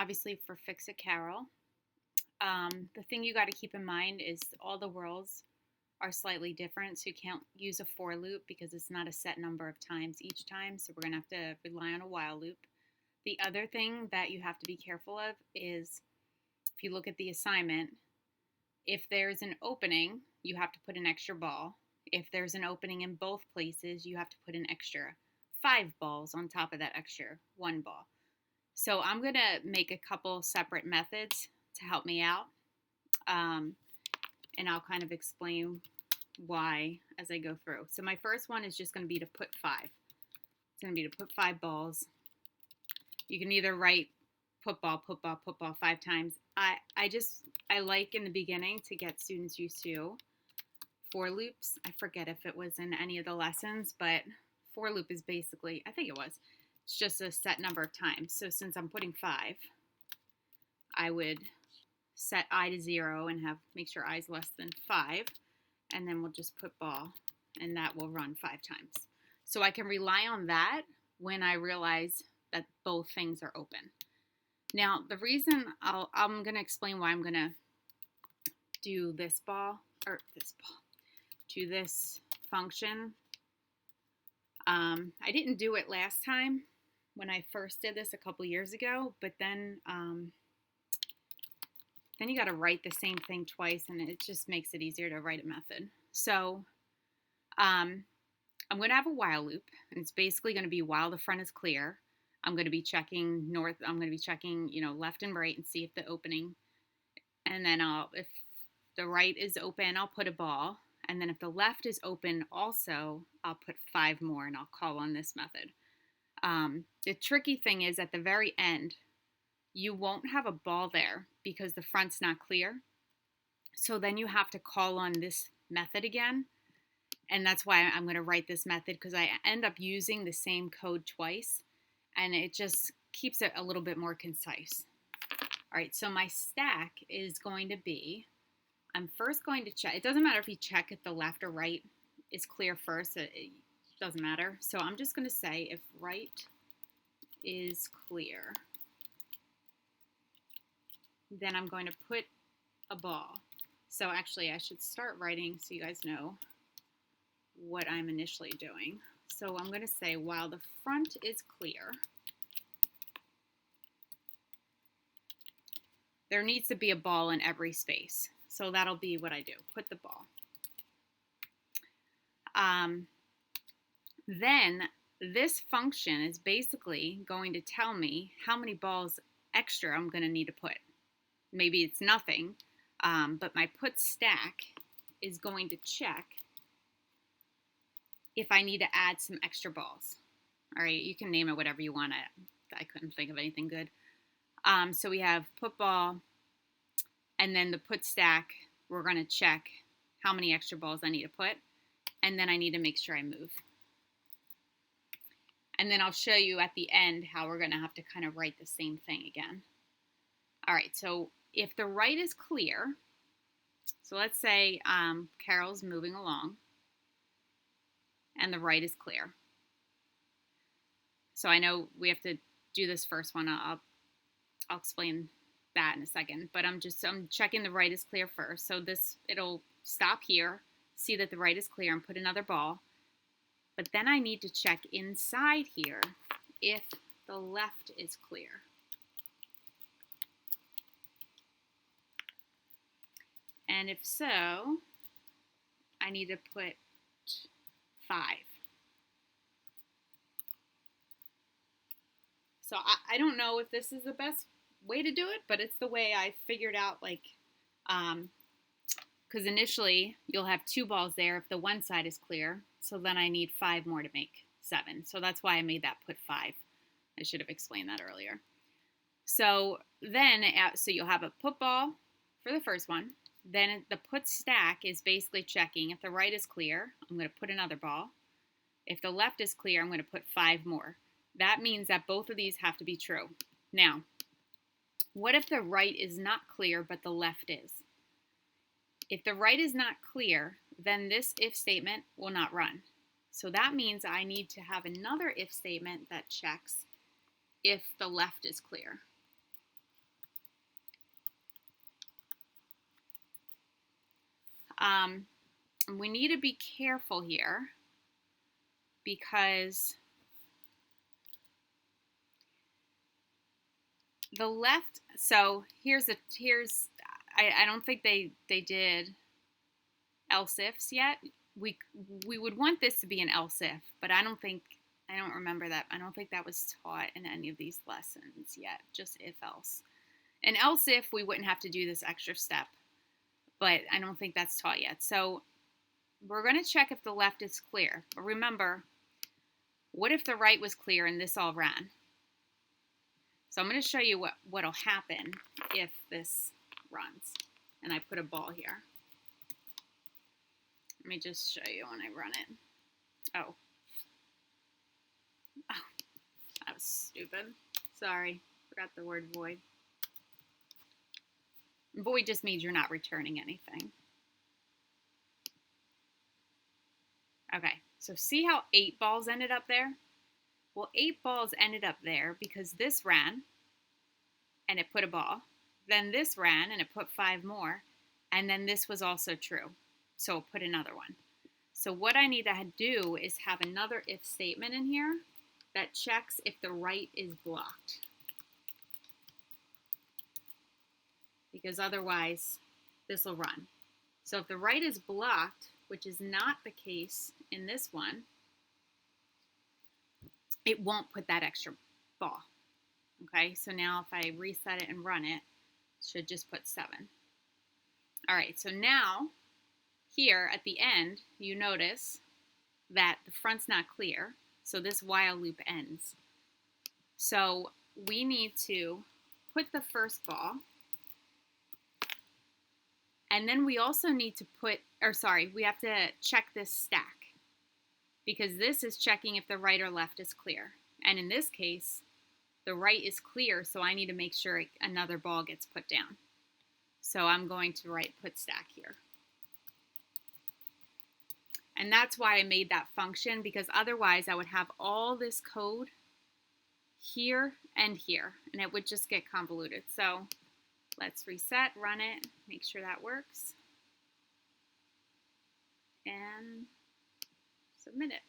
obviously for It Karel. The thing you got to keep in mind is all the worlds are slightly different, so you can't use a for loop because it's not a set number of times each time, so we're going to have to rely on a while loop. The other thing that you have to be careful of is if you look at the assignment, if there's an opening, you have to put an extra ball. If there's an opening in both places, you have to put an extra 5 balls on top of that extra 1 ball. So I'm going to make a couple separate methods to help me out. And I'll kind of explain why as I go through. So my first one is just going to be to put 5. It's going to be to put 5 balls. You can either write put ball, put ball, put ball 5 times. I like in the beginning to get students used to for loops. I forget if it was in any of the lessons, but for loop is basically, I think it was, it's just a set number of times. So since I'm putting 5, I would set I to 0 and make sure I is less than 5, and then we'll just put ball, and that will run 5 times. So I can rely on that when I realize that both things are open. Now, the reason I'm going to explain why I'm going to do this function. I didn't do it last time when I first did this a couple years ago, but then you got to write the same thing twice, and it just makes it easier to write a method. So I'm going to have a while loop, and it's basically going to be while the front is clear. I'm going to be checking left and right and see if the opening, and then if the right is open, I'll put a ball, and then if the left is open also, I'll put 5 more, and I'll call on this method. The tricky thing is at the very end, you won't have a ball there because the front's not clear. So then you have to call on this method again. And that's why I'm going to write this method, because I end up using the same code twice, and it just keeps it a little bit more concise. All right, so my stack is going to be, I'm first going to check. It doesn't matter if you check if the left or right is clear first. It doesn't matter. So I'm just going to say if right is clear, then I'm going to put a ball. So actually I should start writing so you guys know what I'm initially doing. So I'm going to say while the front is clear, there needs to be a ball in every space. So that'll be what I do, put the ball. Then this function is basically going to tell me how many balls extra I'm going to need to put. Maybe it's nothing, but my put stack is going to check if I need to add some extra balls. All right, you can name it whatever you want. I couldn't think of anything good. So we have put ball, and then the put stack, we're going to check how many extra balls I need to put, and then I need to make sure I move. And then I'll show you at the end how we're going to have to kind of write the same thing again. All right, so if the right is clear, so let's say Carol's moving along, and the right is clear. So I know we have to do this first one. I'll explain that in a second, but I'm checking the right is clear first. So it'll stop here, see that the right is clear, and put another ball. But then I need to check inside here if the left is clear. And if so, I need to put 5. So I don't know if this is the best way to do it, but it's the way I figured out, because initially you'll have 2 balls there if the one side is clear. So then I need 5 more to make 7. So that's why I made that put 5. I should have explained that earlier. So then, so you'll have a put ball for the first one. Then the put stack is basically checking if the right is clear, I'm going to put another ball. If the left is clear, I'm going to put 5 more. That means that both of these have to be true. Now, what if the right is not clear but the left is? If the right is not clear, then this if statement will not run. So that means I need to have another if statement that checks if the left is clear. we need to be careful here because the left, so I don't think they did else ifs yet. We would want this to be an else if, but I don't remember that. I don't think that was taught in any of these lessons yet, just if else. And else if, we wouldn't have to do this extra step, but I don't think that's taught yet. So we're going to check if the left is clear. But remember, what if the right was clear and this all ran? So I'm going to show you what'll happen if this runs. And I put a ball here. Let me just show you when I run it. Oh, that was stupid. Sorry, forgot the word void. Void just means you're not returning anything. Okay, so see how 8 balls ended up there? Well, 8 balls ended up there because this ran and it put a ball. Then this ran and it put 5 more. And then this was also true. So it put another one. So what I need to do is have another if statement in here that checks if the right is blocked. Because otherwise, this will run. So if the right is blocked, which is not the case in this one, it won't put that extra ball. Okay, so now if I reset it and run it, it should just put 7. All right, so now here at the end, you notice that the front's not clear, so this while loop ends. So we need to put the first ball, and then we also need to we have to check this stack, because this is checking if the right or left is clear. And in this case, the right is clear, so I need to make sure another ball gets put down. So I'm going to write put stack here. And that's why I made that function, because otherwise I would have all this code here and here, and it would just get convoluted. So let's reset, run it, make sure that works, and submit it.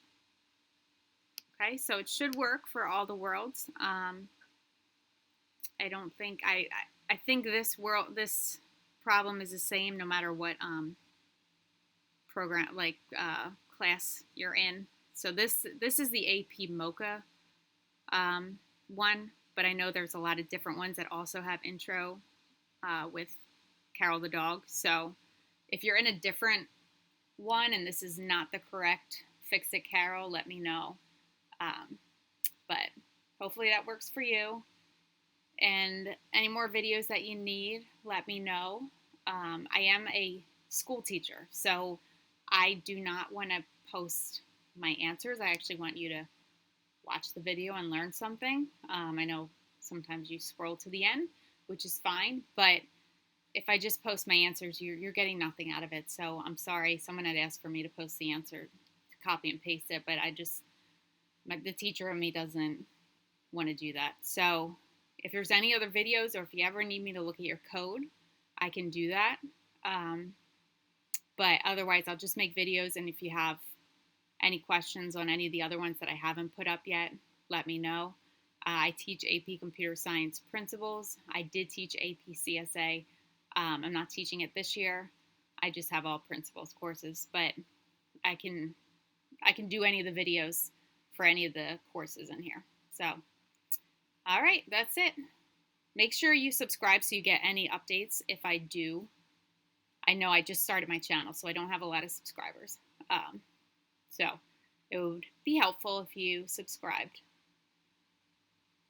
Okay, so it should work for all the worlds. I think this problem is the same no matter what program, class you're in. So this is the AP Mocha one, but I know there's a lot of different ones that also have intro with Carol the dog. So if you're in a different one and this is not the correct Fix It Carol, let me know. But hopefully that works for you. And any more videos that you need, let me know. I am a school teacher, so I do not want to post my answers. I actually want you to watch the video and learn something. I know sometimes you scroll to the end, which is fine, but if I just post my answers, you're getting nothing out of it. So I'm sorry. Someone had asked for me to post the answer, to copy and paste it, but the teacher in me doesn't want to do that. So if there's any other videos, or if you ever need me to look at your code, I can do that. But otherwise, I'll just make videos, and if you have any questions on any of the other ones that I haven't put up yet, let me know. I teach AP Computer Science Principles. I did teach AP CSA. I'm not teaching it this year. I just have all principles courses, but I can do any of the videos for any of the courses in here. So, all right, that's it. Make sure you subscribe so you get any updates if I do. I know I just started my channel, so I don't have a lot of subscribers. So it would be helpful if you subscribed.